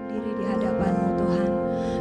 berdiri di hadapan-Mu Tuhan.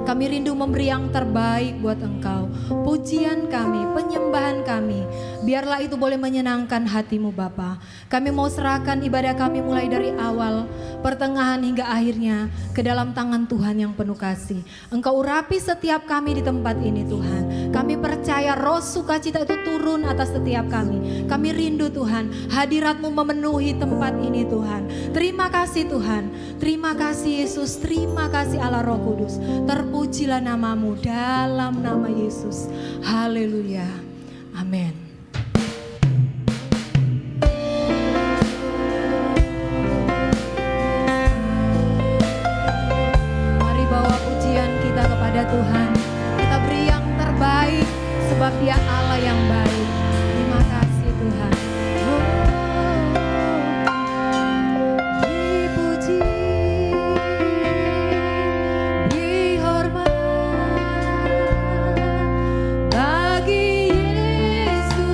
Kami rindu memberi yang terbaik buat Engkau. Pujian kami, penyembahan kami, biarlah itu boleh menyenangkan hati-Mu Bapa. Kami mau serahkan ibadah kami mulai dari awal, pertengahan hingga akhirnya ke dalam tangan Tuhan yang penuh kasih. Engkau urapi setiap kami di tempat ini Tuhan. Kami percaya roh sukacita itu turun atas setiap kami. Kami rindu Tuhan, hadirat-Mu memenuhi tempat ini Tuhan. Terima kasih Tuhan, terima kasih Yesus, terima kasih Allah Roh Kudus. Terpujilah nama-Mu dalam nama Yesus. Haleluya. Amin. Mari bawa pujian kita kepada Tuhan. Kita beri yang terbaik sebab Dia Allah yang baik. Terima kasih Tuhan. Dipuji, dihormat bagi Yesus.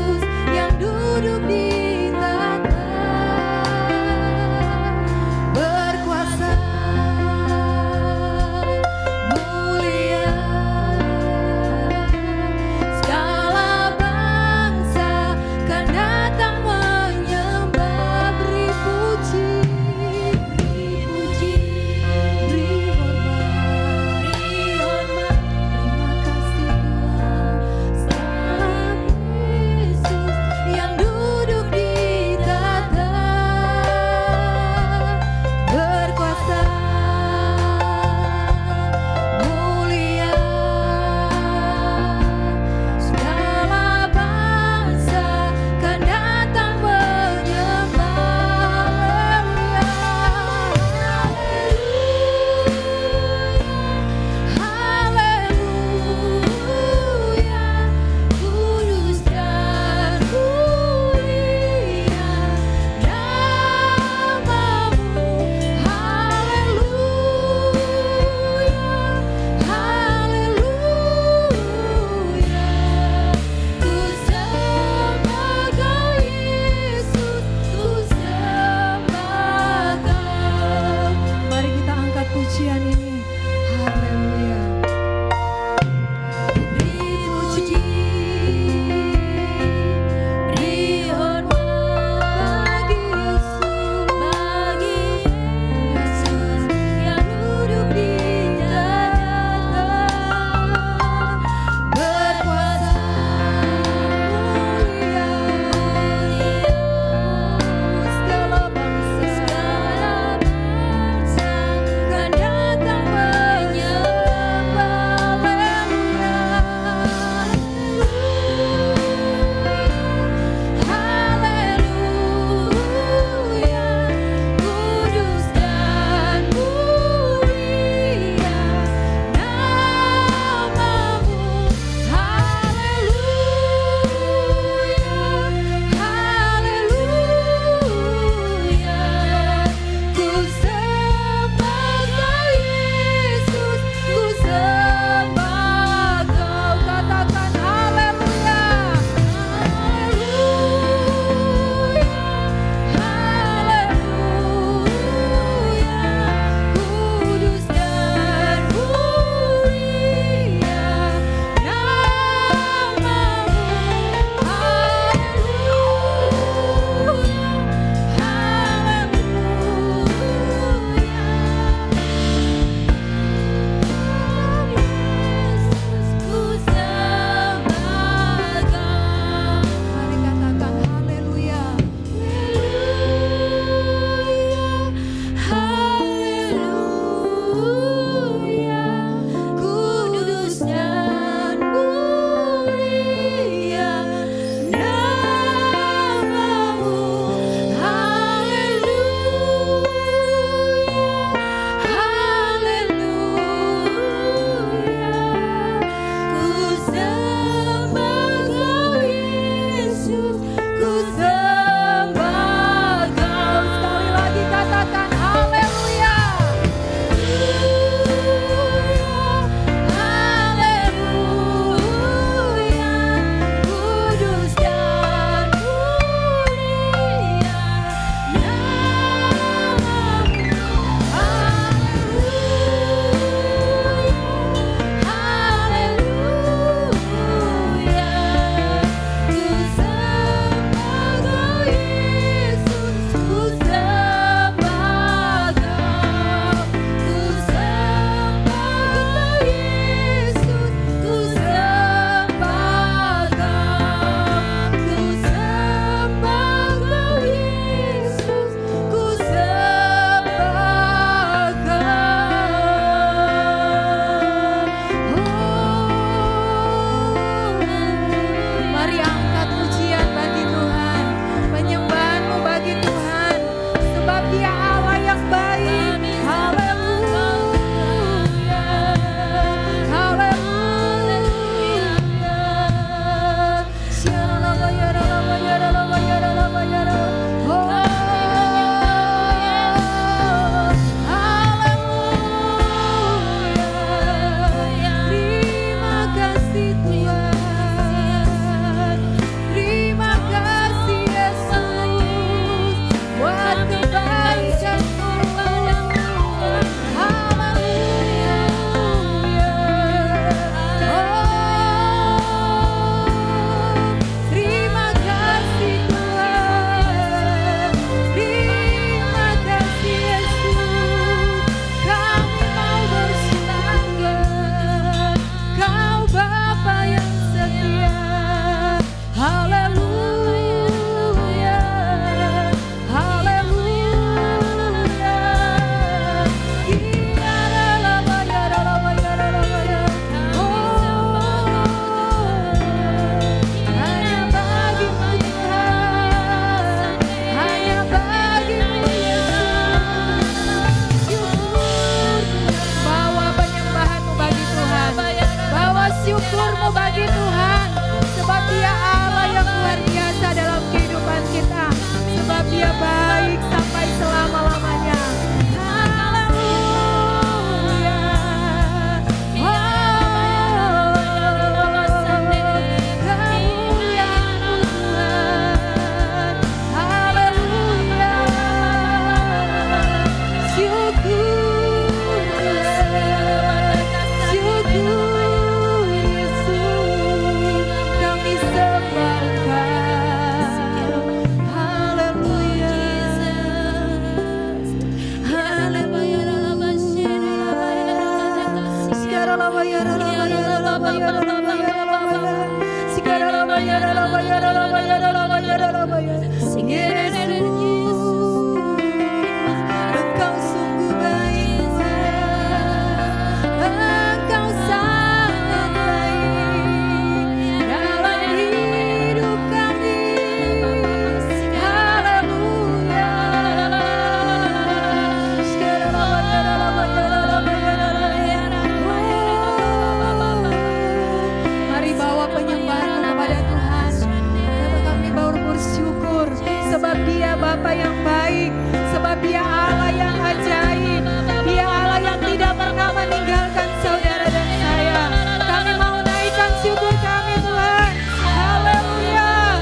Bapa yang baik, sebab Dia Allah yang ajaib. Dia Allah yang tidak pernah meninggalkan saudara dan saya. Kami mau naikkan syukur kami Tuhan. Haleluya.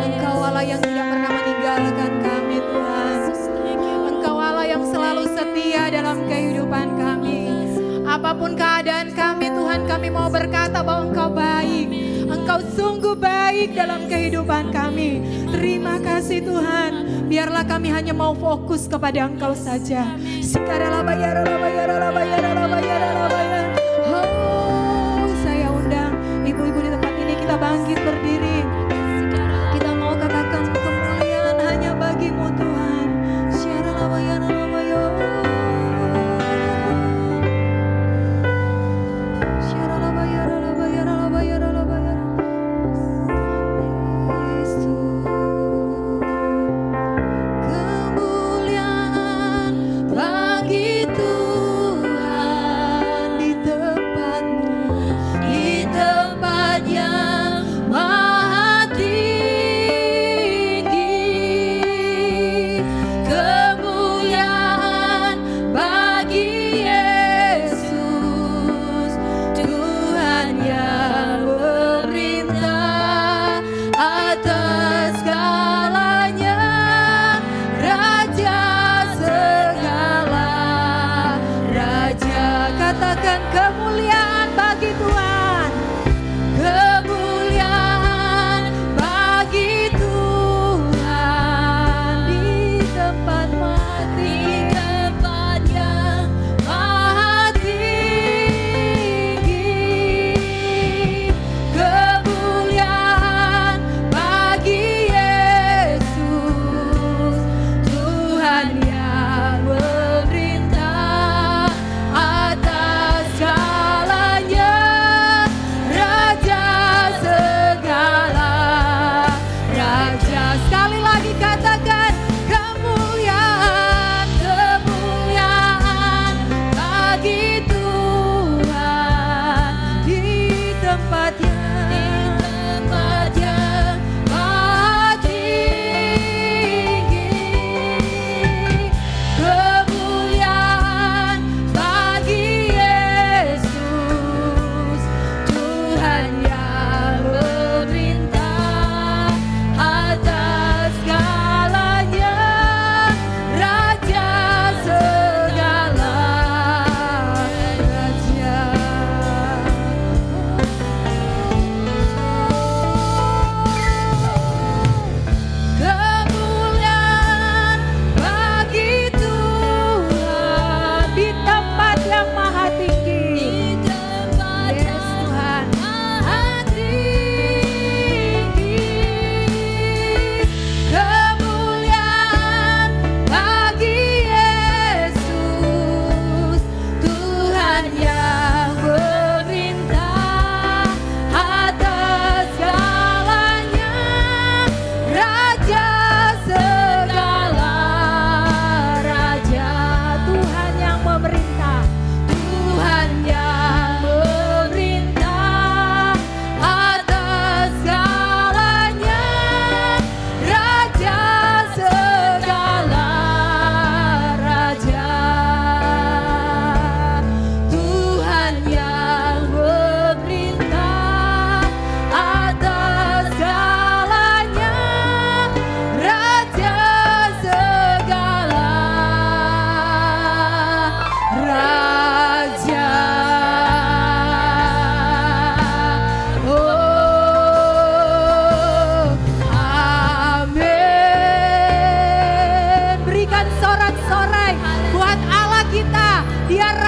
Engkau Allah yang tidak pernah meninggalkan kami Tuhan. Engkau Allah yang selalu setia dalam kehidupan kami. Apapun keadaan kami Tuhan, kami mau berkata bahwa Engkau baik. Engkau sungguh baik dalam kehidupan kami. Terima kasih Tuhan. Biarlah kami hanya mau fokus kepada Engkau saja. Oh, saya undang ibu-ibu di tempat ini, kita bangkit berdiri. Kita mau katakan kemuliaan hanya bagi-Mu Tuhan. Kemuliaan bagi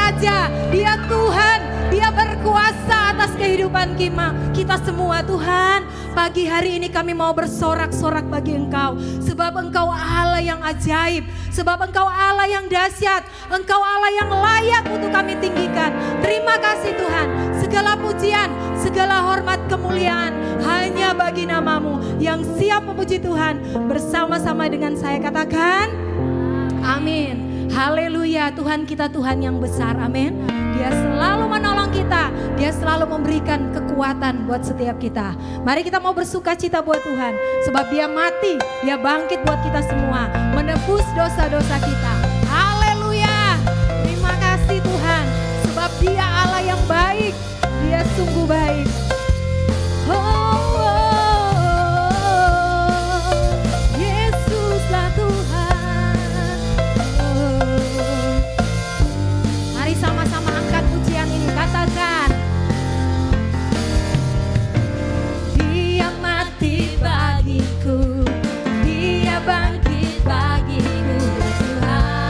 Raja, Dia Tuhan, Dia berkuasa atas kehidupan kita semua Tuhan. Pagi hari ini kami mau bersorak-sorak bagi Engkau, sebab Engkau Allah yang ajaib, sebab Engkau Allah yang dahsyat, Engkau Allah yang layak untuk kami tinggikan. Terima kasih Tuhan, segala pujian, segala hormat kemuliaan hanya bagi nama-Mu yang siap memuji Tuhan. Bersama-sama dengan saya katakan, amin. Haleluya, Tuhan kita Tuhan yang besar, amin. Dia selalu menolong kita, Dia selalu memberikan kekuatan buat setiap kita. Mari kita mau bersuka cita buat Tuhan, sebab Dia mati, Dia bangkit buat kita semua, menebus dosa-dosa kita. Haleluya, terima kasih Tuhan, sebab Dia Allah yang baik, Dia sungguh baik. Yesuslah Tuhan. Mari sama-sama angkat pujian ini, katakan, Dia mati bagiku, Dia bangkit bagiku, Tuhan.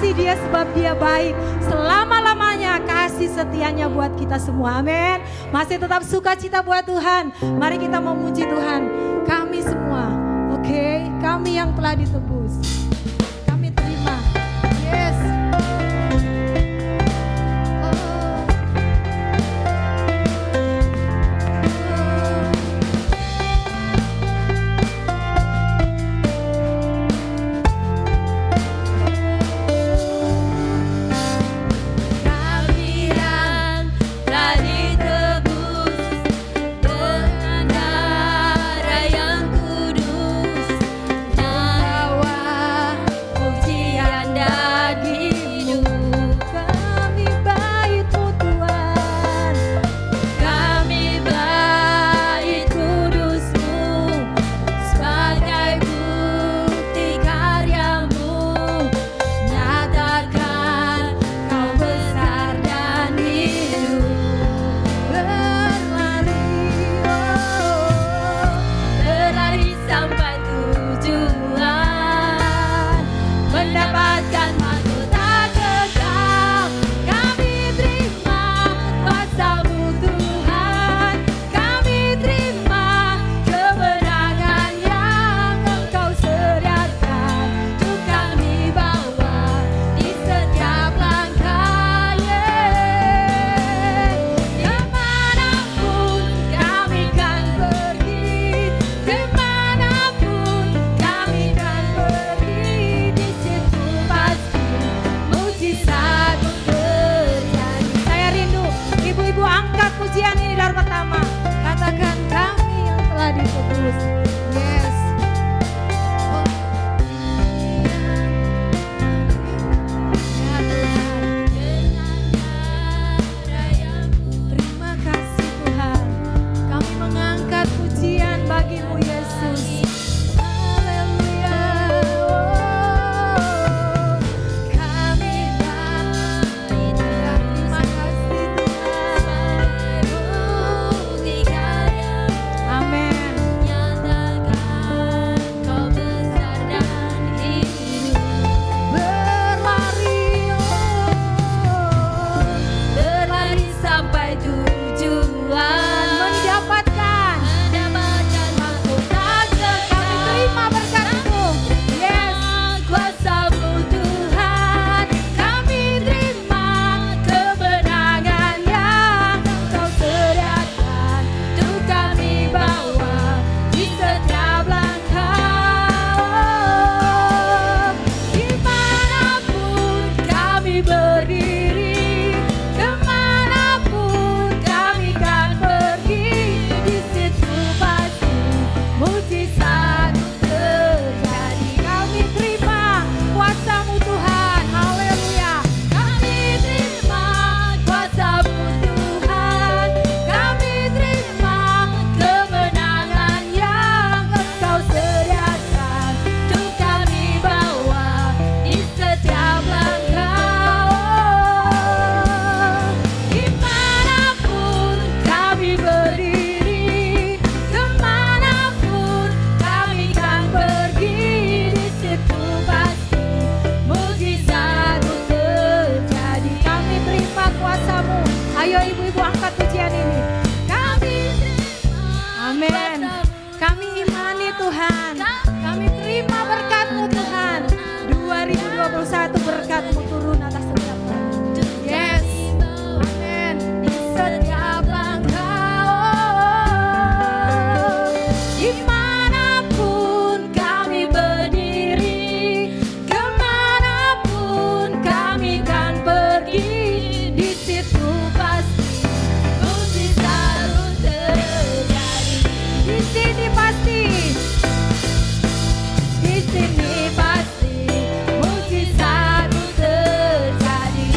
kasih dia sebab dia baik. Selama-lamanya kasih setianya buat kita semua. Amin. Masih tetap sukacita buat Tuhan. Mari kita memuji Tuhan. Kami semua, oke, kami yang telah ditebus. Kami terima. Yes. berkat-Mu turun atas setiap kami. Yes, amin. Di setiap langkah, dimanapun kami berdiri, kemanapun kami kan pergi, di situ pasti mujizat terjadi. Di sini pasti, di sini pasti mujizat terjadi.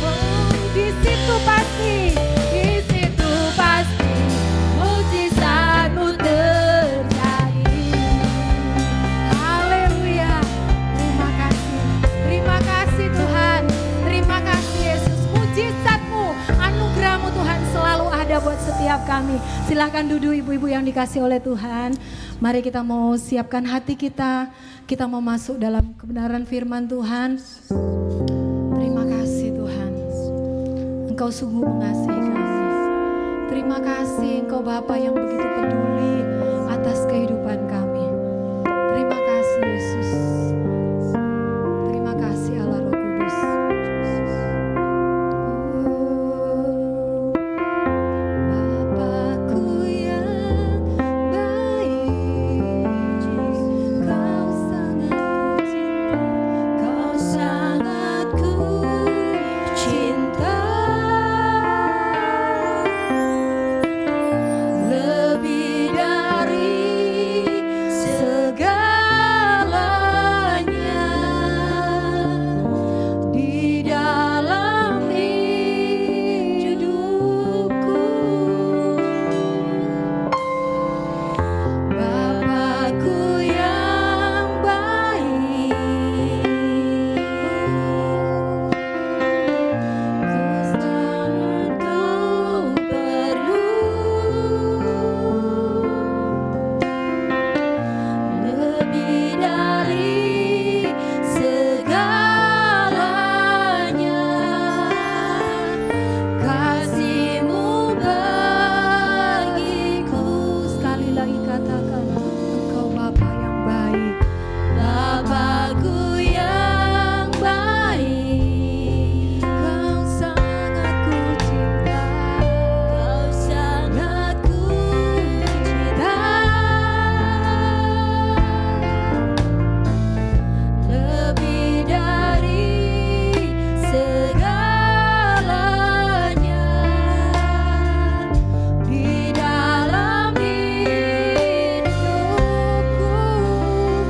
Oh, di situ pasti, di situ pasti mujizat-Mu terjadi. Haleluya. Terima kasih Tuhan. Terima kasih Yesus. Mujizat-Mu, anugerah-Mu Tuhan selalu ada buat setiap kami. Silakan duduk ibu-ibu yang dikasih oleh Tuhan. Mari kita mau siapkan hati kita. Kita mau masuk dalam kebenaran firman Tuhan. Terima kasih Tuhan, Engkau sungguh mengasihi kami. Terima kasih Engkau Bapa yang begitu peduli atas kehidupan kami. Terima kasih Yesus. Terima kasih Allah Roh Kudus. Bapakku yang baik, Kau sangat ku cinta, lebih dari segalanya di dalam hidupku. Bapakku yang baik, Kau perlu, lebih dari segalanya, kasih-Mu bagiku. Sekali lagi katakan, Engkau Bapa yang baik. Bapakku yang baik, Kau sangat ku cinta, Kau sangat ku cinta, lebih dari segalanya di dalam hidupku.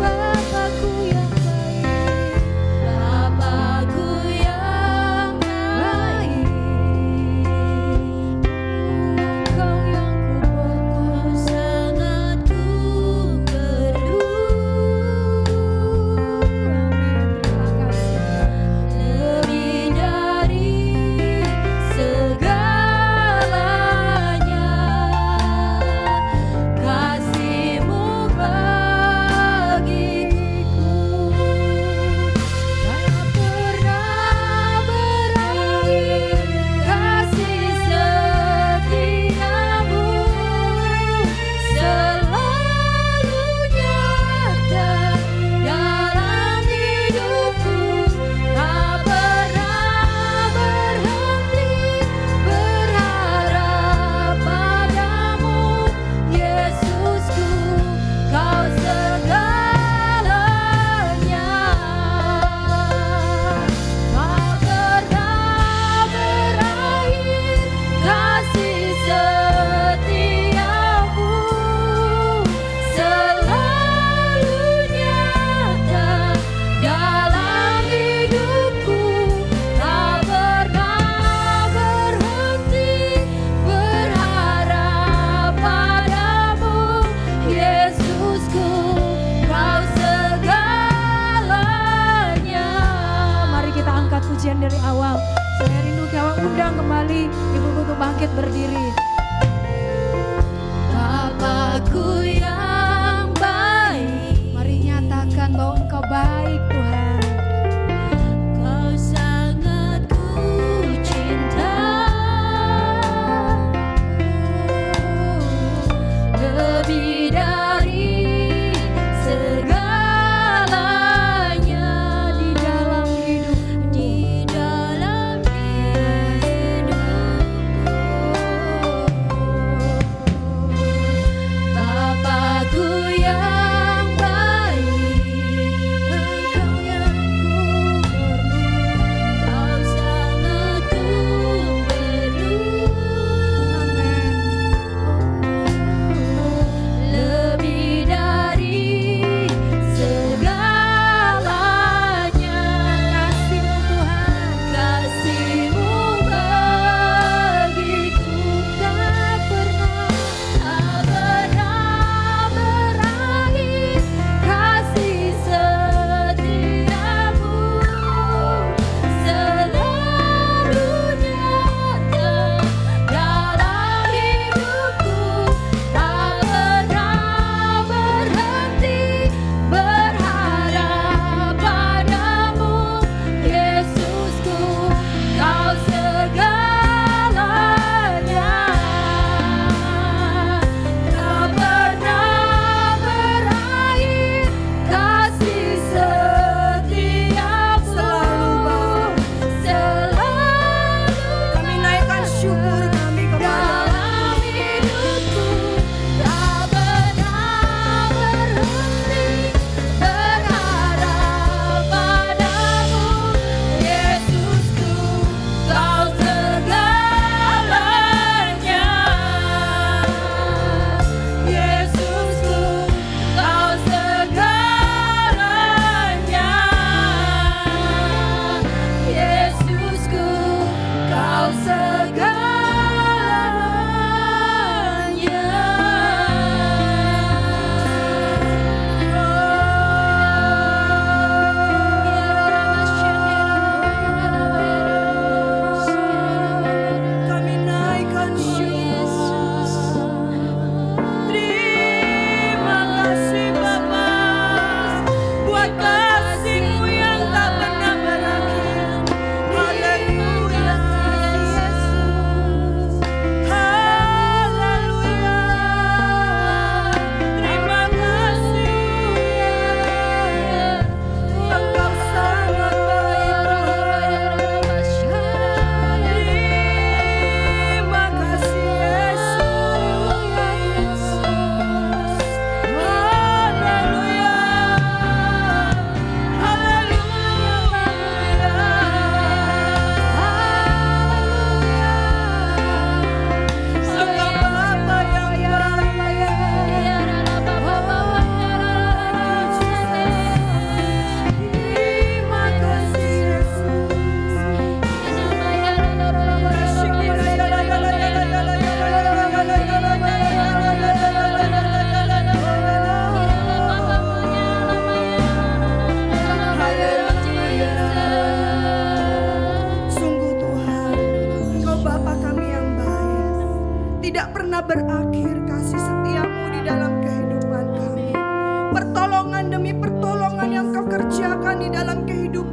Bapakku yang baik, Bapakku yang baik, Engkau yang ku perlu, sangat ku perlu. Amin. Terima kasih. Lebih dari segalanya, kasih-Mu bagiku. Tak pernah berakhir kasih setiamu, selalu nyata dalam hidupku. Tak pernah berhenti berharap padamu, Yesusku, Kau segalanya. Tak pernah berakhir kasih setiamu, selalu nyata dalam hidupku. Tak pernah berhenti berharap padamu, Yesusku, Kau segalanya. Mari kita angkat pujian dari awal. Saya rindu Kau undang kembali ibu-ibu untuk bangkit berdiri. Bapakku yang baik, mari nyatakan bahwa Engkau baik Tuhan. Kau sangat ku cinta, lebih dari segalanya di dalam hidupku. Di dalam hidupku. Bapakku yang baik, Engkau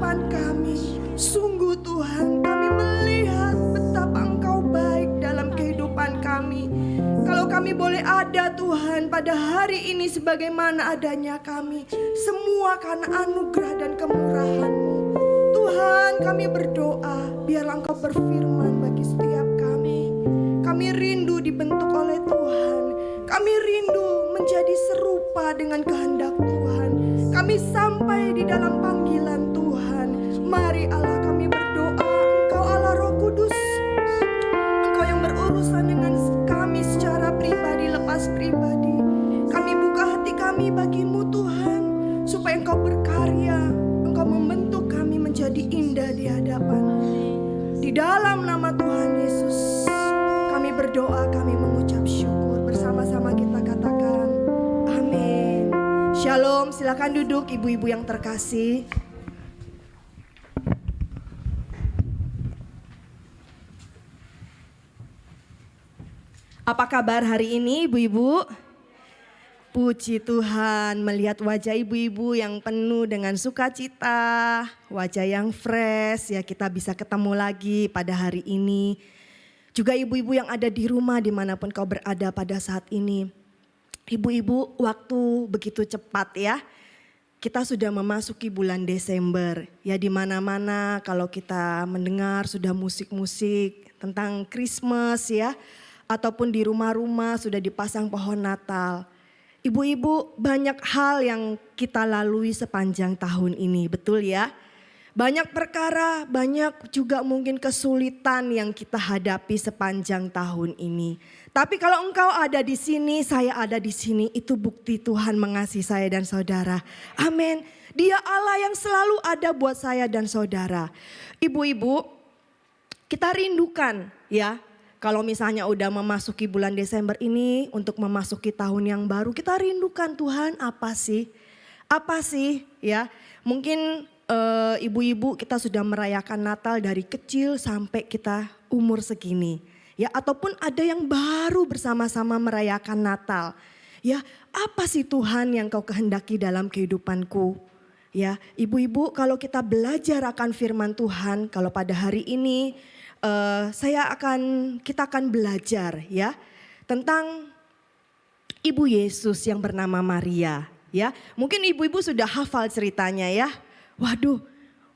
kehidupan kami. Sungguh Tuhan, kami melihat betapa Engkau baik dalam kehidupan kami. Kalau kami boleh ada Tuhan pada hari ini sebagaimana adanya kami, semua karena anugerah dan kemurahan-Mu. Tuhan, kami berdoa biarlah Engkau berfirman bagi setiap kami. Kami rindu dibentuk oleh Tuhan. Kami rindu menjadi serupa dengan kehendak Tuhan. Kami sampai di dalam panggilan Tuhan. Mari Allah, kami berdoa, Engkau Allah Roh Kudus, Engkau yang berurusan dengan kami secara pribadi, lepas pribadi. Kami buka hati kami bagi-Mu Tuhan, supaya Engkau berkarya, Engkau membentuk kami menjadi indah di hadapan-Mu. Di dalam nama Tuhan Yesus kami berdoa, kami mengucap syukur. Bersama-sama kita katakan amin. Shalom, silakan duduk ibu-ibu yang terkasih. Apa kabar hari ini ibu-ibu? Puji Tuhan, melihat wajah ibu-ibu yang penuh dengan sukacita, wajah yang fresh, ya kita bisa ketemu lagi pada hari ini. Juga ibu-ibu yang ada di rumah dimanapun kau berada pada saat ini. Ibu-ibu, waktu begitu cepat ya. Kita sudah memasuki bulan Desember. Ya di mana-mana kalau kita mendengar sudah musik-musik tentang Christmas ya. Ataupun di rumah-rumah sudah dipasang pohon Natal. Ibu-ibu, banyak hal yang kita lalui sepanjang tahun ini, betul ya? Banyak perkara, banyak juga mungkin kesulitan yang kita hadapi sepanjang tahun ini. Tapi kalau engkau ada di sini, saya ada di sini, itu bukti Tuhan mengasihi saya dan saudara. Amin. Dia Allah yang selalu ada buat saya dan saudara. Ibu-ibu, kita rindukan ya. Kalau misalnya udah memasuki bulan Desember ini untuk memasuki tahun yang baru, kita rindukan Tuhan apa sih? Apa sih ya? Mungkin ibu-ibu kita sudah merayakan Natal dari kecil sampai kita umur segini. Ya, ataupun ada yang baru bersama-sama merayakan Natal. Ya, apa sih Tuhan yang kau kehendaki dalam kehidupanku? Ya, ibu-ibu kalau kita belajar akan firman Tuhan, kalau pada hari ini kita akan belajar ya tentang Ibu Yesus yang bernama Maria. Ya, mungkin ibu-ibu sudah hafal ceritanya ya. Waduh,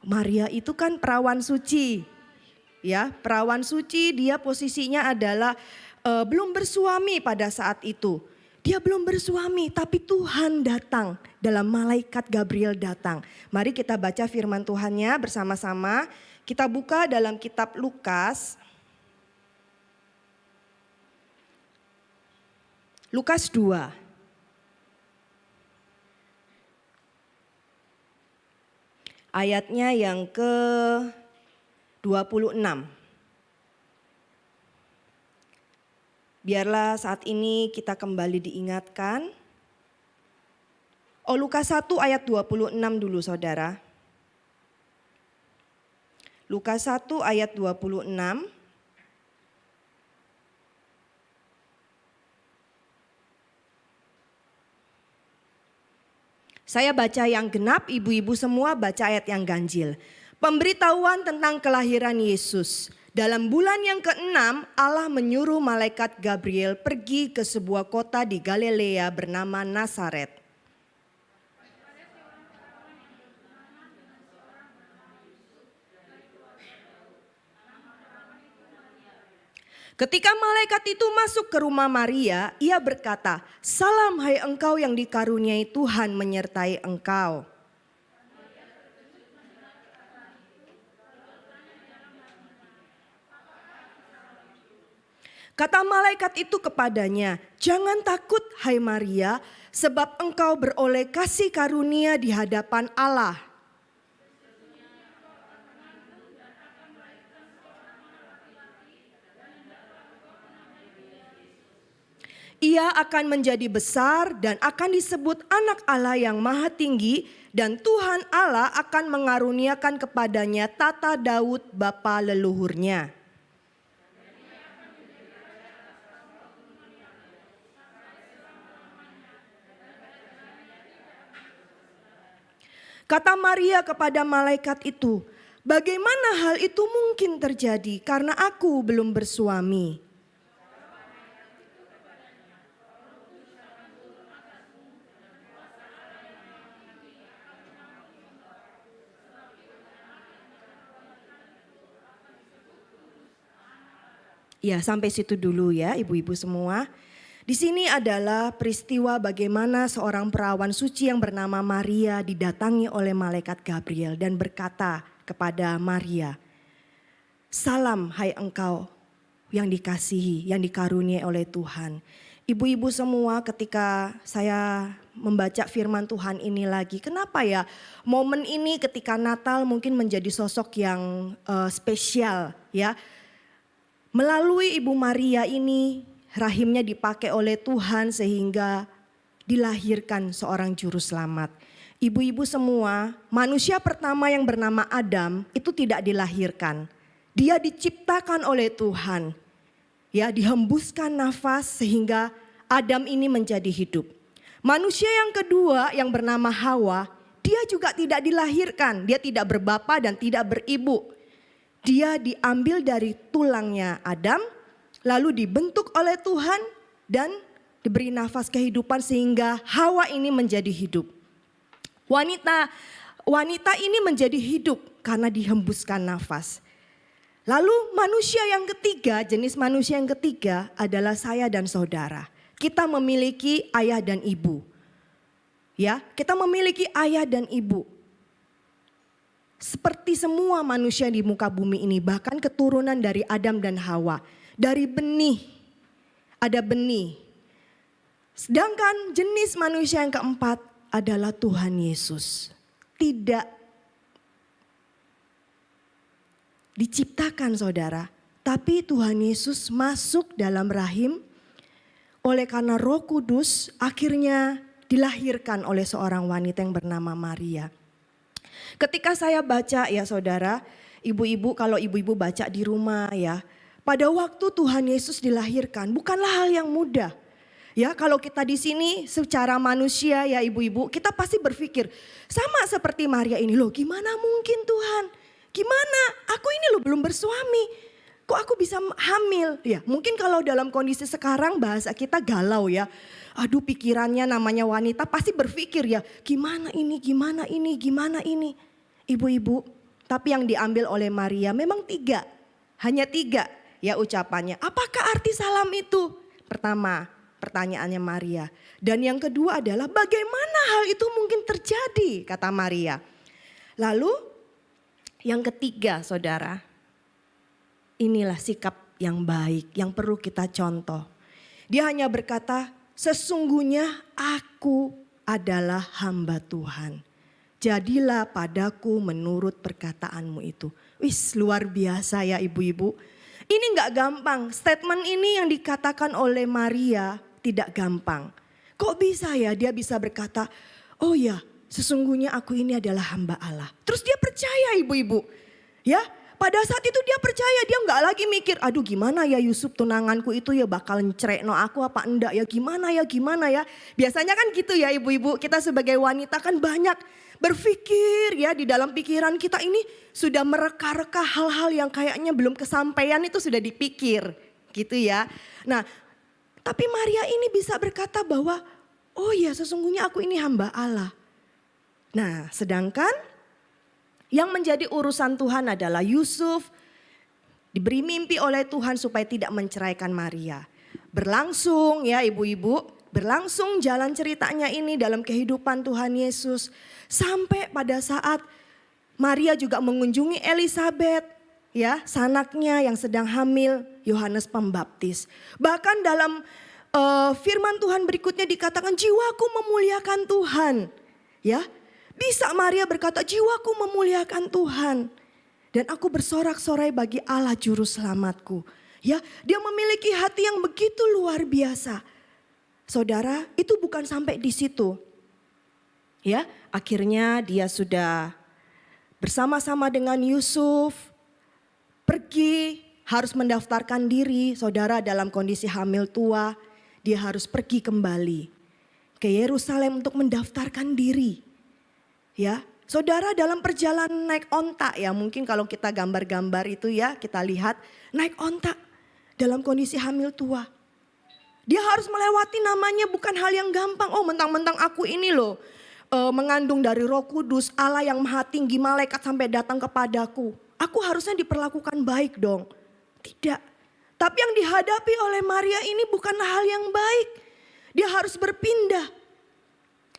Maria itu kan perawan suci. Ya, perawan suci, dia posisinya adalah belum bersuami pada saat itu. Dia belum bersuami, tapi Tuhan datang dalam malaikat Gabriel datang. Mari kita baca firman Tuhannya bersama-sama. Kita buka dalam kitab Lukas. Lukas 2. Ayatnya yang ke-26. Biarlah saat ini kita kembali diingatkan. Oh, Lukas 1 ayat 26 dulu saudara. Lukas 1 ayat 26. Saya baca yang genap, ibu-ibu semua baca ayat yang ganjil. Pemberitahuan tentang kelahiran Yesus. Dalam bulan yang ke-6 Allah menyuruh malaikat Gabriel pergi ke sebuah kota di Galilea bernama Nazaret. Ketika malaikat itu masuk ke rumah Maria, ia berkata, "Salam hai engkau yang dikaruniai Tuhan menyertai engkau." Kata malaikat itu kepadanya, "Jangan takut hai Maria, sebab engkau beroleh kasih karunia di hadapan Allah. Ia akan menjadi besar dan akan disebut anak Allah yang maha tinggi, dan Tuhan Allah akan mengaruniakan kepadanya tata Daud bapa leluhurnya. Kata Maria kepada malaikat itu, bagaimana hal itu mungkin terjadi karena aku belum bersuami? Ya, sampai situ dulu ya ibu-ibu semua. Di sini adalah peristiwa bagaimana seorang perawan suci yang bernama Maria didatangi oleh malaikat Gabriel dan berkata kepada Maria, "Salam hai engkau yang dikasihi, yang dikaruniai oleh Tuhan." Ibu-ibu semua, ketika saya membaca firman Tuhan ini lagi, kenapa ya momen ini ketika Natal mungkin menjadi sosok yang spesial ya. Melalui Ibu Maria ini rahimnya dipakai oleh Tuhan sehingga dilahirkan seorang juru selamat. Ibu-ibu semua, manusia pertama yang bernama Adam itu tidak dilahirkan. Dia diciptakan oleh Tuhan. Ya, dihembuskan nafas sehingga Adam ini menjadi hidup. Manusia yang kedua yang bernama Hawa, dia juga tidak dilahirkan. Dia tidak berbapa dan tidak beribu. Dia diambil dari tulangnya Adam, lalu dibentuk oleh Tuhan dan diberi nafas kehidupan sehingga Hawa ini menjadi hidup. Wanita ini menjadi hidup karena dihembuskan nafas. Lalu manusia yang ketiga, jenis manusia yang ketiga adalah saya dan saudara. Kita memiliki ayah dan ibu. Ya, kita memiliki ayah dan ibu. Seperti semua manusia di muka bumi ini, bahkan keturunan dari Adam dan Hawa. Dari benih, ada benih. Sedangkan jenis manusia yang keempat adalah Tuhan Yesus. Tidak diciptakan saudara, tapi Tuhan Yesus masuk dalam rahim oleh karena Roh Kudus akhirnya dilahirkan oleh seorang wanita yang bernama Maria. Ketika saya baca ya saudara, ibu-ibu kalau ibu-ibu baca di rumah ya, pada waktu Tuhan Yesus dilahirkan bukanlah hal yang mudah. Ya, kalau kita di sini secara manusia ya ibu-ibu, kita pasti berpikir sama seperti Maria ini, loh gimana mungkin Tuhan? Gimana? Aku ini loh belum bersuami. Kok aku bisa hamil? Ya, mungkin kalau dalam kondisi sekarang bahasa kita galau ya. Aduh, pikirannya namanya wanita pasti berpikir ya, gimana ini, gimana ini, gimana ini. Ibu-ibu, tapi yang diambil oleh Maria memang tiga, hanya tiga ya ucapannya. Apakah arti salam itu? Pertama, pertanyaannya Maria. Dan yang kedua adalah bagaimana hal itu mungkin terjadi, kata Maria. Lalu yang ketiga saudara, inilah sikap yang baik yang perlu kita contoh. Dia hanya berkata, sesungguhnya aku adalah hamba Tuhan. Jadilah padaku menurut perkataanmu itu. Wis, luar biasa ya ibu-ibu. Ini gak gampang, statement ini yang dikatakan oleh Maria tidak gampang. Kok bisa ya dia bisa berkata, oh ya sesungguhnya aku ini adalah hamba Allah. Terus dia percaya ibu-ibu. Ya, pada saat itu dia percaya, dia gak lagi mikir, aduh gimana ya Yusuf tunanganku itu ya bakal ncerekno aku apa enggak ya, gimana ya. Biasanya kan gitu ya ibu-ibu, kita sebagai wanita kan banyak berpikir ya, di dalam pikiran kita ini sudah mereka-reka hal-hal yang kayaknya belum kesampaian itu sudah dipikir gitu ya. Nah, tapi Maria ini bisa berkata bahwa oh ya sesungguhnya aku ini hamba Allah. Nah, sedangkan yang menjadi urusan Tuhan adalah Yusuf diberi mimpi oleh Tuhan supaya tidak menceraikan Maria. Berlangsung ya ibu-ibu, berlangsung jalan ceritanya ini dalam kehidupan Tuhan Yesus. Sampai pada saat Maria juga mengunjungi Elisabet, ya, sanaknya yang sedang hamil, Yohanes Pembaptis. Bahkan dalam firman Tuhan berikutnya dikatakan jiwaku memuliakan Tuhan. Ya, bisa Maria berkata jiwaku memuliakan Tuhan. Dan aku bersorak-sorai bagi Allah juru selamatku. Ya, dia memiliki hati yang begitu luar biasa. Saudara, itu bukan sampai di situ. Ya, akhirnya dia sudah bersama-sama dengan Yusuf pergi, harus mendaftarkan diri. Saudara, dalam kondisi hamil tua, dia harus pergi kembali ke Yerusalem untuk mendaftarkan diri. Ya, Saudara, dalam perjalanan naik onta ya, mungkin kalau kita gambar-gambar itu ya, kita lihat naik onta dalam kondisi hamil tua. Dia harus melewati namanya bukan hal yang gampang. Oh, mentang-mentang aku ini loh mengandung dari Roh Kudus, Allah yang Maha Tinggi, malaikat sampai datang kepadaku. Aku harusnya diperlakukan baik dong. Tidak. Tapi yang dihadapi oleh Maria ini bukanlah hal yang baik. Dia harus berpindah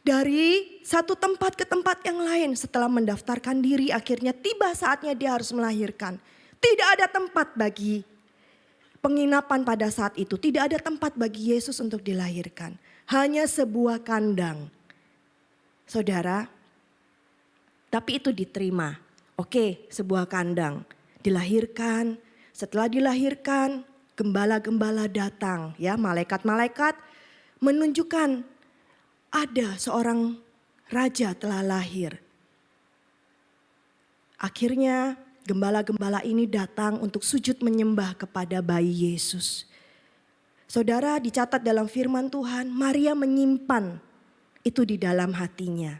dari satu tempat ke tempat yang lain. Setelah mendaftarkan diri, akhirnya tiba saatnya dia harus melahirkan. Tidak ada tempat bagi penginapan pada saat itu. Tidak ada tempat bagi Yesus untuk dilahirkan. Hanya sebuah kandang. Saudara, tapi itu diterima. Oke, sebuah kandang. Dilahirkan, setelah dilahirkan, gembala-gembala datang. Ya, malaikat-malaikat menunjukkan ada seorang raja telah lahir. Akhirnya gembala-gembala ini datang untuk sujud menyembah kepada bayi Yesus. Saudara, dicatat dalam firman Tuhan, Maria menyimpan itu di dalam hatinya.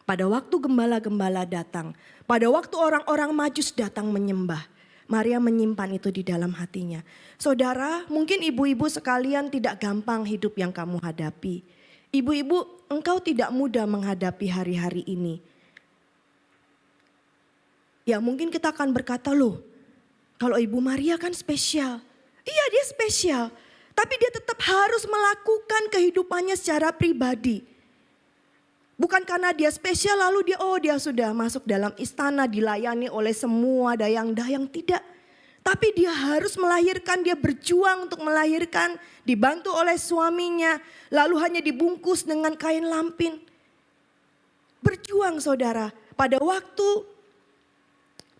Pada waktu gembala-gembala datang, pada waktu orang-orang Majus datang menyembah, Maria menyimpan itu di dalam hatinya. Saudara, mungkin ibu-ibu sekalian tidak gampang hidup yang kamu hadapi. Ibu-ibu, engkau tidak mudah menghadapi hari-hari ini. Ya mungkin kita akan berkata, loh kalau Ibu Maria kan spesial. Iya, dia spesial. Tapi dia tetap harus melakukan kehidupannya secara pribadi. Bukan karena dia spesial lalu dia sudah masuk dalam istana dilayani oleh semua dayang-dayang, tidak. Tapi dia harus melahirkan, dia berjuang untuk melahirkan, dibantu oleh suaminya, lalu hanya dibungkus dengan kain lampin. Berjuang saudara, pada waktu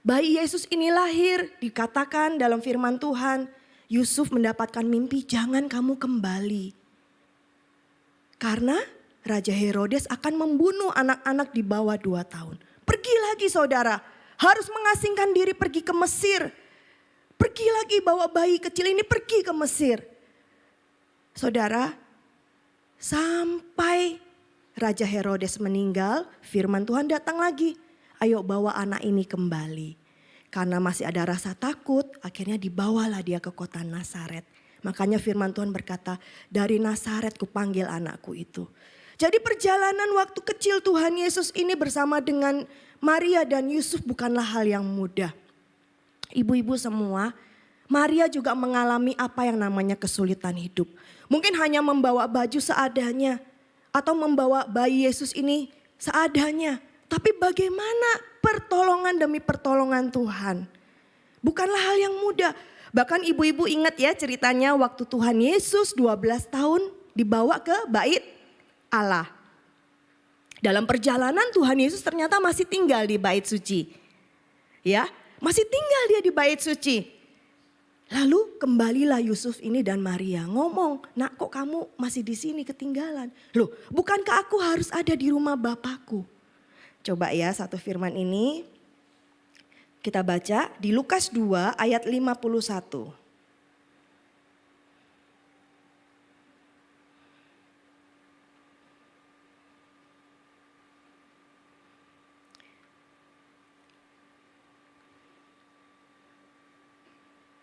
bayi Yesus ini lahir, dikatakan dalam firman Tuhan, Yusuf mendapatkan mimpi, jangan kamu kembali. Karena Raja Herodes akan membunuh anak-anak di bawah 2 tahun. Pergi lagi saudara, harus mengasingkan diri pergi ke Mesir. Pergi lagi bawa bayi kecil ini pergi ke Mesir. Saudara, sampai Raja Herodes meninggal, firman Tuhan datang lagi. Ayo bawa anak ini kembali. Karena masih ada rasa takut, akhirnya dibawalah dia ke kota Nazaret. Makanya firman Tuhan berkata, dari Nazaret kupanggil anakku itu. Jadi perjalanan waktu kecil Tuhan Yesus ini bersama dengan Maria dan Yusuf bukanlah hal yang mudah. Ibu-ibu semua, Maria juga mengalami apa yang namanya kesulitan hidup. Mungkin hanya membawa baju seadanya atau membawa bayi Yesus ini seadanya. Tapi bagaimana pertolongan demi pertolongan Tuhan? Bukanlah hal yang mudah. Bahkan ibu-ibu ingat ya ceritanya waktu Tuhan Yesus 12 tahun dibawa ke bait Allah. Dalam perjalanan Tuhan Yesus ternyata masih tinggal di bait suci. Ya, masih tinggal dia di bait suci. Lalu kembalilah Yusuf ini dan Maria ngomong, "Nak, kok kamu masih di sini ketinggalan? Loh, bukankah aku harus ada di rumah Bapakku?" Coba ya satu firman ini kita baca di Lukas 2 ayat 51.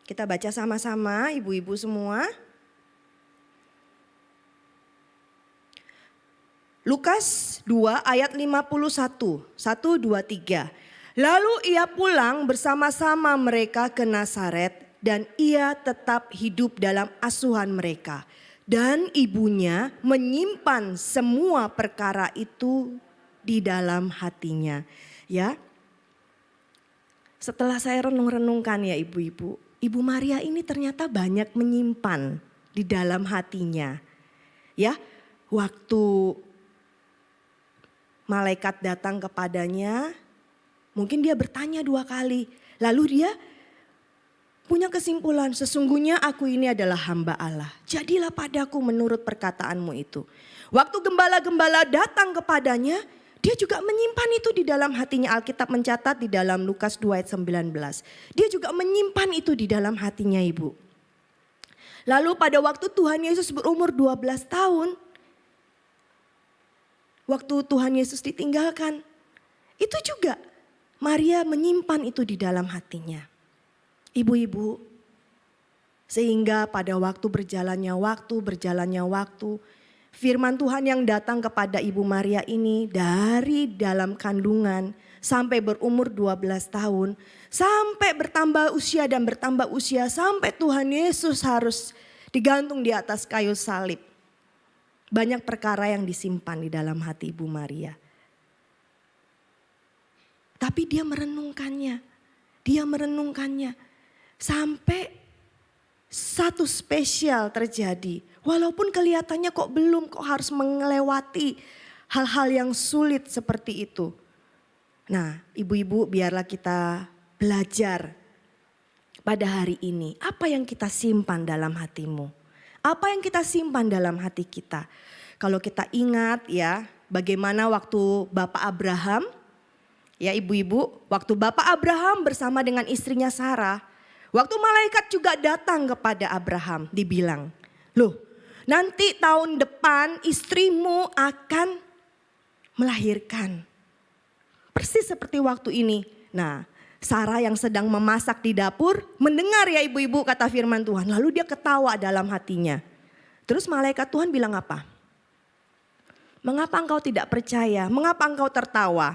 Kita baca sama-sama ibu-ibu semua. Lukas 2 ayat 51, 1, 2, 3. Lalu ia pulang bersama-sama mereka ke Nazaret dan ia tetap hidup dalam asuhan mereka. Dan ibunya menyimpan semua perkara itu di dalam hatinya. Ya, setelah saya renung-renungkan ya ibu-ibu, Ibu Maria ini ternyata banyak menyimpan di dalam hatinya. Ya, waktu malaikat datang kepadanya, mungkin dia bertanya 2 kali. Lalu dia punya kesimpulan, sesungguhnya aku ini adalah hamba Allah. Jadilah padaku menurut perkataanmu itu. Waktu gembala-gembala datang kepadanya, dia juga menyimpan itu di dalam hatinya. Alkitab mencatat di dalam Lukas 2 ayat 19. Dia juga menyimpan itu di dalam hatinya ibu. Lalu pada waktu Tuhan Yesus berumur 12 tahun. waktu Tuhan Yesus ditinggalkan. Itu juga Maria menyimpan itu di dalam hatinya. Ibu-ibu, sehingga pada waktu berjalannya waktu, firman Tuhan yang datang kepada Ibu Maria ini dari dalam kandungan sampai berumur 12 tahun, sampai bertambah usia sampai Tuhan Yesus harus digantung di atas kayu salib. Banyak perkara yang disimpan di dalam hati Ibu Maria. Tapi dia merenungkannya sampai satu spesial terjadi. Walaupun kelihatannya kok harus melewati hal-hal yang sulit seperti itu. Nah, ibu-ibu, biarlah kita belajar pada hari ini. Apa yang kita simpan dalam hatimu? Apa yang kita simpan dalam hati kita? Kalau kita ingat ya, bagaimana waktu Bapak Abraham, ya ibu-ibu, waktu Bapak Abraham bersama dengan istrinya Sarah, waktu malaikat juga datang kepada Abraham, dibilang, loh, nanti tahun depan istrimu akan melahirkan. Persis seperti waktu ini. Nah, Sarah yang sedang memasak di dapur mendengar ya ibu-ibu kata firman Tuhan. Lalu dia ketawa dalam hatinya. Terus malaikat Tuhan bilang apa? Mengapa engkau tidak percaya? Mengapa engkau tertawa?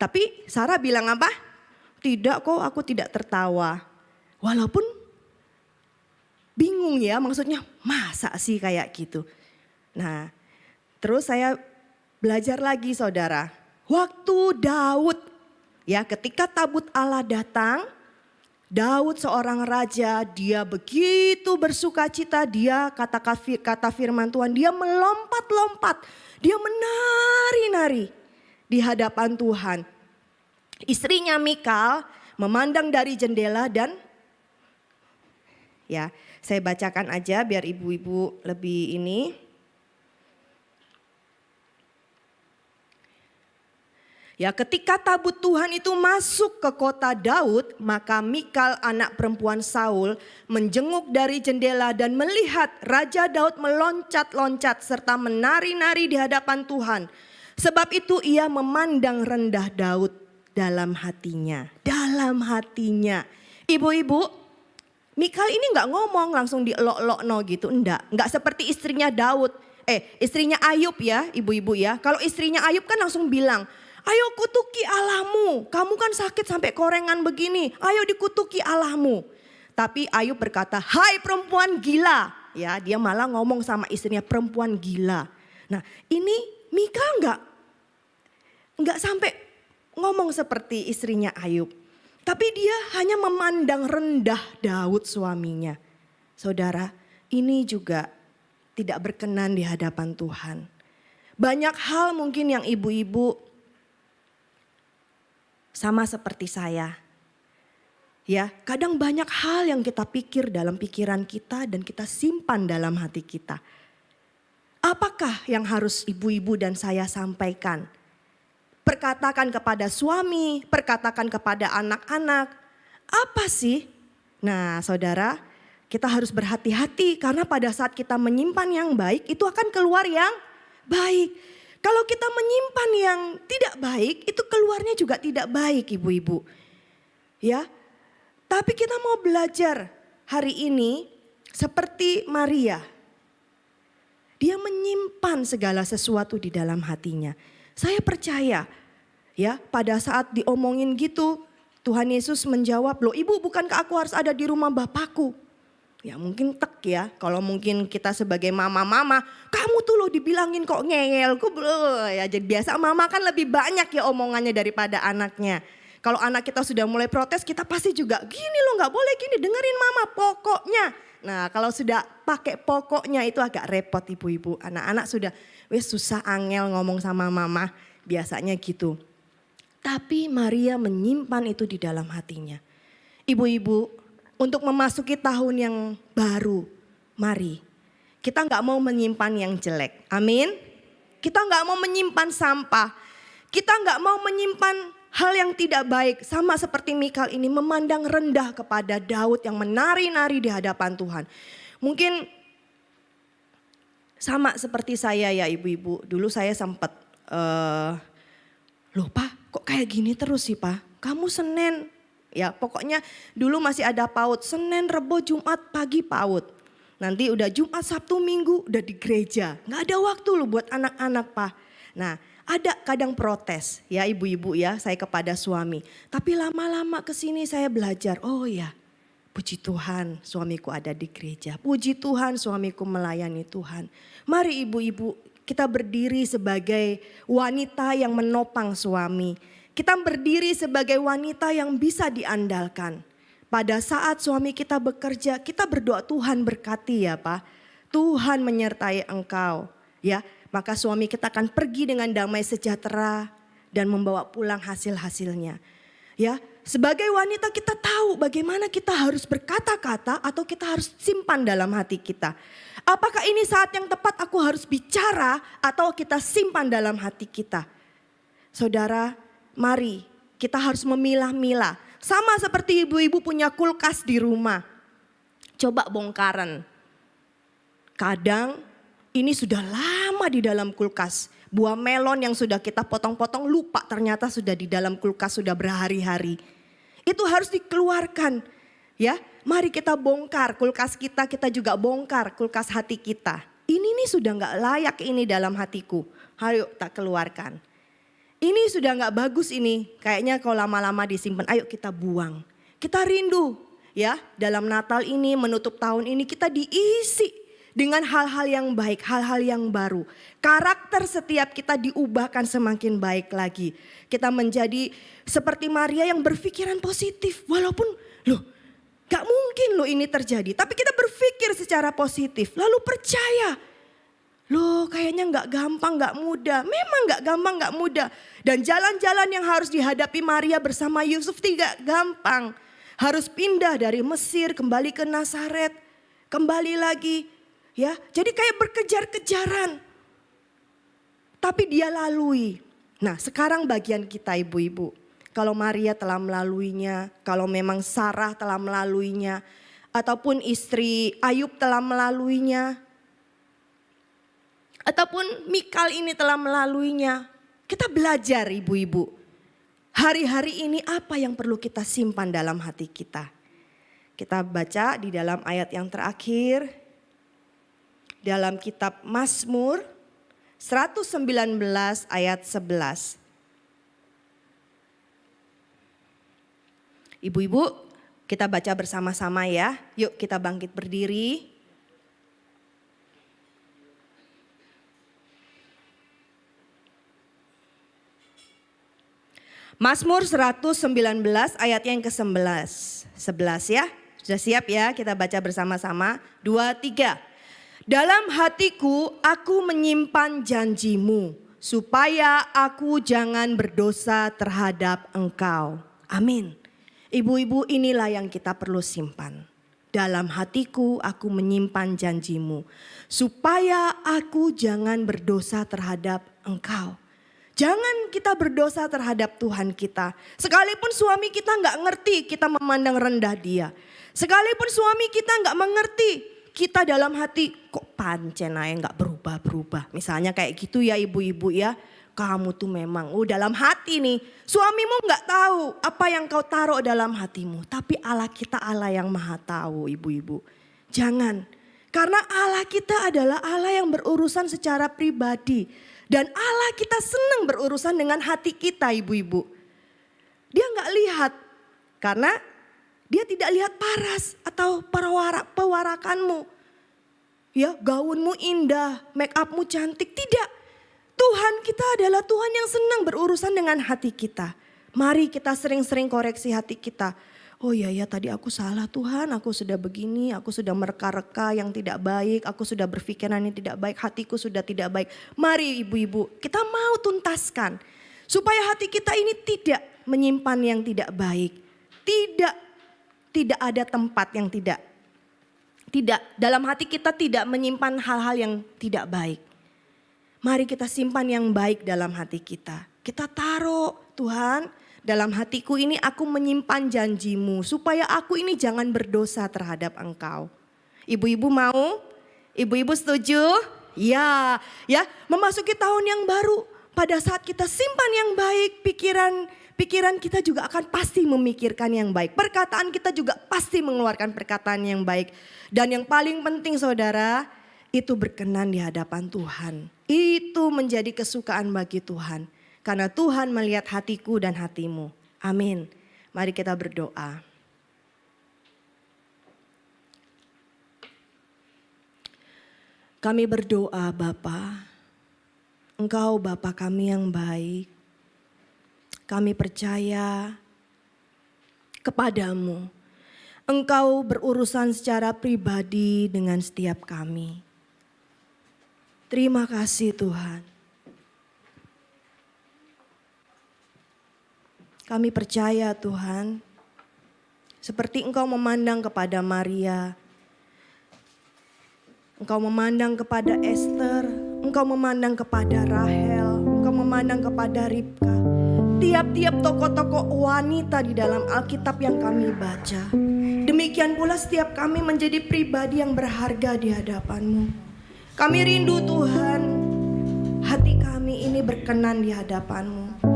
Tapi Sarah bilang apa? Tidak kok, aku tidak tertawa. Walaupun bingung ya, maksudnya masa sih kayak gitu. Nah, terus saya belajar lagi saudara. Waktu Daud, ya ketika tabut Allah datang, Daud seorang raja, dia begitu bersuka cita, dia kata firman Tuhan, dia melompat-lompat, dia menari-nari di hadapan Tuhan. Istrinya Mikal memandang dari jendela dan ya, saya bacakan aja biar ibu-ibu lebih ini. Ya, ketika tabut Tuhan itu masuk ke kota Daud, maka Mikal anak perempuan Saul menjenguk dari jendela dan melihat Raja Daud meloncat-loncat serta menari-nari di hadapan Tuhan. Sebab itu ia memandang rendah Daud dalam hatinya. Dalam hatinya. Ibu-ibu, Mikal ini gak ngomong langsung dielok-elokno gitu, enggak seperti istrinya Daud. Istrinya Ayub ya, ibu-ibu ya. Kalau istrinya Ayub kan langsung bilang, ayo kutuki Allahmu, kamu kan sakit sampai korengan begini, ayo dikutuki Allahmu. Tapi Ayub berkata, hai perempuan gila. Ya, dia malah ngomong sama istrinya perempuan gila. Nah, ini Mikal enggak sampai ngomong seperti istrinya Ayub. Tapi dia hanya memandang rendah Daud suaminya. Saudara, ini juga tidak berkenan di hadapan Tuhan. Banyak hal mungkin yang ibu-ibu sama seperti saya. Ya, kadang banyak hal yang kita pikir dalam pikiran kita dan kita simpan dalam hati kita. Apakah yang harus ibu-ibu dan saya sampaikan? Perkatakan kepada suami, perkatakan kepada anak-anak. Apa sih? Nah, saudara, kita harus berhati-hati karena pada saat kita menyimpan yang baik itu akan keluar yang baik. Kalau kita menyimpan yang tidak baik, itu keluarnya juga tidak baik ibu-ibu. Ya, tapi kita mau belajar hari ini seperti Maria. Dia menyimpan segala sesuatu di dalam hatinya. Saya percaya ya pada saat diomongin gitu, Tuhan Yesus menjawab, loh ibu bukankah aku harus ada di rumah Bapakku? Ya mungkin ya, kalau mungkin kita sebagai mama-mama, kamu tuh loh dibilangin kok ngeyel. Ya jadi biasa mama kan lebih banyak ya omongannya daripada anaknya. Kalau anak kita sudah mulai protes, kita pasti juga gini loh gak boleh gini, dengerin mama pokoknya. Nah kalau sudah pakai pokoknya itu agak repot ibu-ibu. Anak-anak sudah susah angel ngomong sama mama, biasanya gitu. Tapi Maria menyimpan itu di dalam hatinya. Ibu-ibu, untuk memasuki tahun yang baru, mari kita gak mau menyimpan yang jelek, amin. Kita gak mau menyimpan sampah, kita gak mau menyimpan hal yang tidak baik. Sama seperti Mikal ini memandang rendah kepada Daud yang menari-nari di hadapan Tuhan. Mungkin Sama seperti saya ya ibu-ibu, dulu saya sempat, loh Pak kok kayak gini terus sih Pak? Kamu Senin, ya pokoknya dulu masih ada PAUD, Senin, Rebo, Jumat pagi PAUD. Nanti udah Jumat, Sabtu, Minggu udah di gereja. Gak ada waktu loh buat anak-anak Pak. Nah ada kadang protes ya ibu-ibu ya saya kepada suami. Tapi lama-lama kesini saya belajar, oh ya puji Tuhan suamiku ada di gereja. Puji Tuhan suamiku melayani Tuhan. Mari ibu-ibu kita berdiri sebagai wanita yang menopang suami. Kita berdiri sebagai wanita yang bisa diandalkan. Pada saat suami kita bekerja, kita berdoa Tuhan berkati ya Pak. Tuhan menyertai engkau ya. Maka suami kita akan pergi dengan damai sejahtera dan membawa pulang hasil-hasilnya. Ya, sebagai wanita kita tahu bagaimana kita harus berkata-kata atau kita harus simpan dalam hati kita. Apakah ini saat yang tepat aku harus bicara atau kita simpan dalam hati kita? Saudara, mari kita harus memilah-milah. Sama seperti ibu-ibu punya kulkas di rumah. Coba bongkaran. Kadang ini sudah lama di dalam kulkas. Buah melon yang sudah kita potong-potong lupa ternyata sudah di dalam kulkas sudah berhari-hari. Itu harus dikeluarkan. Ya, mari kita bongkar kulkas kita juga bongkar kulkas hati kita. Ini nih sudah gak layak ini dalam hatiku. Ayo tak keluarkan. Ini sudah gak bagus ini. Kayaknya kalau lama-lama disimpan, ayo kita buang. Kita rindu ya dalam Natal ini menutup tahun ini kita diisi dengan hal-hal yang baik, hal-hal yang baru. Karakter setiap kita diubahkan semakin baik lagi. Kita menjadi seperti Maria yang berpikiran positif. Walaupun loh gak mungkin loh ini terjadi. Tapi kita berpikir secara positif lalu percaya. Loh kayaknya gak gampang, gak mudah. Memang gak gampang, gak mudah. Dan jalan-jalan yang harus dihadapi Maria bersama Yusuf tidak gampang. Harus pindah dari Mesir kembali ke Nazaret. Kembali lagi. Ya, jadi kayak berkejar-kejaran. Tapi dia lalui. Nah sekarang bagian kita ibu-ibu. Kalau Maria telah melaluinya, kalau memang Sarah telah melaluinya. Ataupun istri Ayub telah melaluinya. Ataupun Mikal ini telah melaluinya. Kita belajar ibu-ibu. Hari-hari ini apa yang perlu kita simpan dalam hati kita. Kita baca di dalam ayat yang terakhir. Dalam kitab Mazmur 119 ayat 11. Ibu-ibu kita baca bersama-sama ya. Yuk kita bangkit berdiri. Mazmur 119 ayat yang ke-11. 11 ya. Sudah siap ya kita baca bersama-sama. 2, 3. Dalam hatiku aku menyimpan janjimu. Supaya aku jangan berdosa terhadap engkau. Amin. Ibu-ibu inilah yang kita perlu simpan. Dalam hatiku aku menyimpan janjimu. Supaya aku jangan berdosa terhadap engkau. Jangan kita berdosa terhadap Tuhan kita. Sekalipun suami kita gak ngerti kita memandang rendah dia. Sekalipun suami kita gak mengerti kita dalam hati kok pancen aja gak berubah-berubah. Misalnya kayak gitu ya ibu-ibu ya. Kamu tuh memang dalam hati nih. Suamimu gak tahu apa yang kau taruh dalam hatimu. Tapi Allah kita Allah yang maha tahu ibu-ibu. Jangan. Karena Allah kita adalah Allah yang berurusan secara pribadi. Dan Allah kita senang berurusan dengan hati kita ibu-ibu. Dia gak lihat. Karena dia tidak lihat paras atau pewarakanmu. Ya, gaunmu indah, make upmu cantik. Tidak. Tuhan kita adalah Tuhan yang senang berurusan dengan hati kita. Mari kita sering-sering koreksi hati kita. Oh iya ya tadi aku salah Tuhan, aku sudah begini, aku sudah mereka-reka yang tidak baik, aku sudah berpikiran yang tidak baik, hatiku sudah tidak baik. Mari ibu-ibu kita mau tuntaskan. Supaya hati kita ini tidak menyimpan yang tidak baik. Tidak ada tempat yang tidak. Dalam hati kita tidak menyimpan hal-hal yang tidak baik. Mari kita simpan yang baik dalam hati kita. Kita taruh Tuhan dalam hatiku ini aku menyimpan janjimu. Supaya aku ini jangan berdosa terhadap engkau. Ibu-ibu mau? Ibu-ibu setuju? Ya, memasuki tahun yang baru. Pada saat kita simpan yang baik, pikiran kita juga akan pasti memikirkan yang baik. Perkataan kita juga pasti mengeluarkan perkataan yang baik. Dan yang paling penting saudara, itu berkenan di hadapan Tuhan. Itu menjadi kesukaan bagi Tuhan. Karena Tuhan melihat hatiku dan hatimu. Amin. Mari kita berdoa. Kami berdoa Bapa, Engkau Bapa kami yang baik. Kami percaya kepadamu. Engkau berurusan secara pribadi dengan setiap kami. Terima kasih Tuhan. Kami percaya Tuhan, seperti Engkau memandang kepada Maria, Engkau memandang kepada Esther, Engkau memandang kepada Rahel, Engkau memandang kepada Ribka. Tiap-tiap tokoh-tokoh wanita di dalam Alkitab yang kami baca. Demikian pula setiap kami menjadi pribadi yang berharga di hadapan-Mu. Kami rindu Tuhan, hati kami ini berkenan di hadapan-Mu.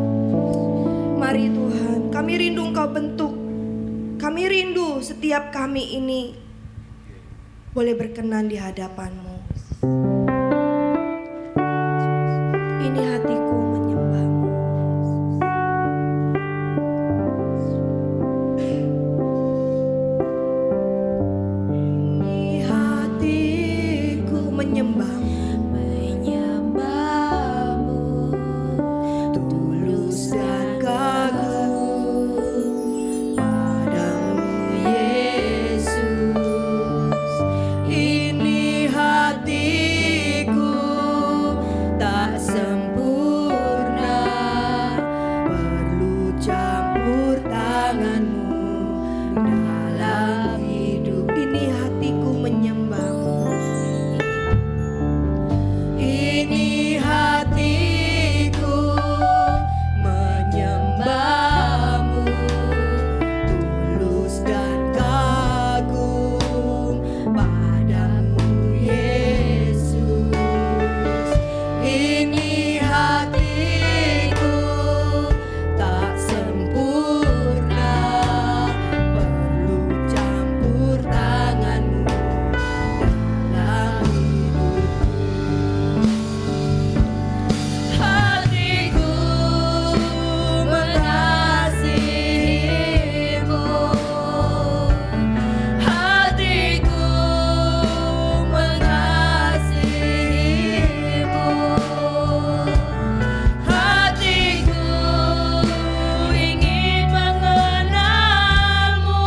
Mari Tuhan, kami rindu Engkau bentuk. Kami rindu setiap kami ini boleh berkenan di hadapan-Mu. Ini hatiku menyembah-Mu. Ini hatiku menyembah-Mu. Tulus dan kagum padamu Yesus. Ini hatiku tak sempurna, perlu campur tangan-Mu dalam hidup. Ini hatiku menyembah-Mu. Ini hatiku menyembah-Mu, tulus dan kagum padamu Yesus. Ini hatiku tak sempurna, perlu campur tangan-Mu dalam hidupku. Hatiku mengasihi-Mu, hatiku mengasihi-Mu, hatiku ingin mengenal-Mu,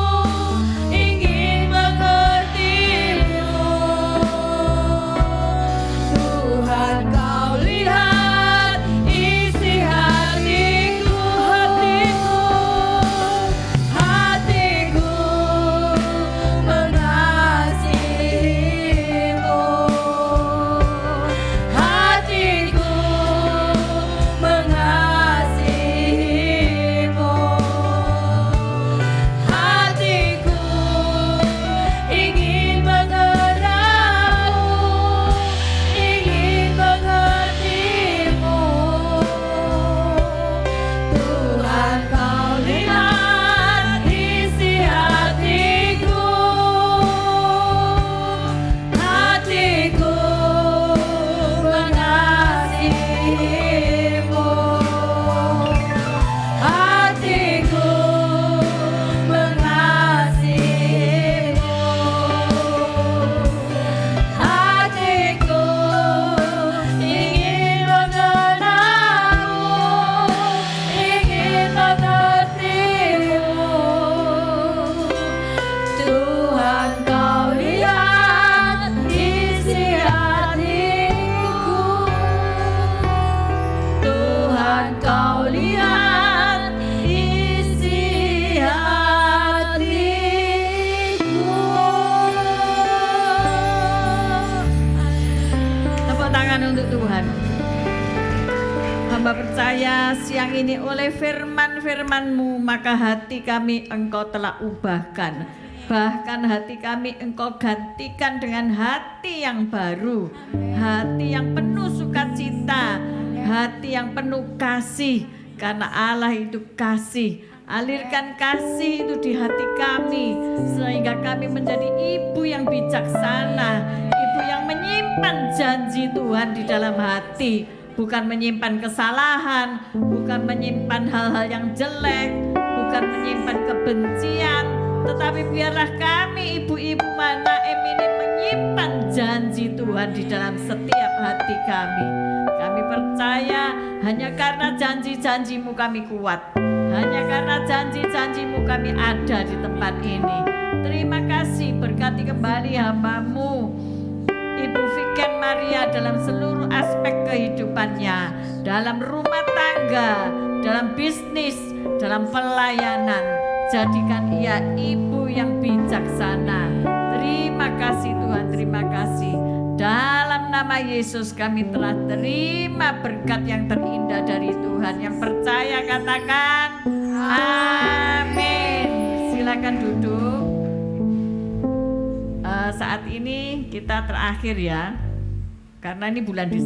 ingin mengerti-Mu. Tuhan Kau lihat isi hatiku, hatiku mengasihi-Mu, hatiku mengasihi-Mu, hatiku ingin mengenal-Mu, ingin mengerti-Mu. Tuhan Kau lihat isi hatiku, hatiku mengasihi-Mu, hatiku mengasihi-Mu, hatiku ingin mengenal-Mu, ingin mengerti-Mu. Tuhan Kau lihat isi hatiku, Tuhan Kau lihat isi hatiku. Tepuk tangan untuk Tuhan. Hamba percaya siang ini oleh firman-firman-Mu maka hati kami Engkau telah ubahkan. Bahkan hati kami Engkau gantikan dengan hati yang baru, hati yang penuh sukacita, hati yang penuh kasih, karena Allah itu kasih. Alirkan kasih itu di hati kami, sehingga kami menjadi ibu yang bijaksana, ibu yang menyimpan janji Tuhan di dalam hati, bukan menyimpan kesalahan, bukan menyimpan hal-hal yang jelek, bukan menyimpan kebencian, tetapi biarlah kami ibu-ibu Mahanaim ini menyimpan janji Tuhan di dalam setiap hati kami. Kami percaya hanya karena janji-janji-Mu kami kuat, hanya karena janji-janji-Mu kami ada di tempat ini. Terima kasih, berkati kembali hamba-Mu Ibu Viken Maria dalam seluruh aspek kehidupannya, dalam rumah tangga, dalam bisnis, dalam pelayanan. Jadikan ia ibu yang bijaksana. Terima kasih Tuhan, terima kasih. Dalam nama Yesus kami telah terima berkat yang terindah dari Tuhan. Yang percaya katakan amin. Silakan duduk. Saat ini kita terakhir ya, karena ini bulan Desember.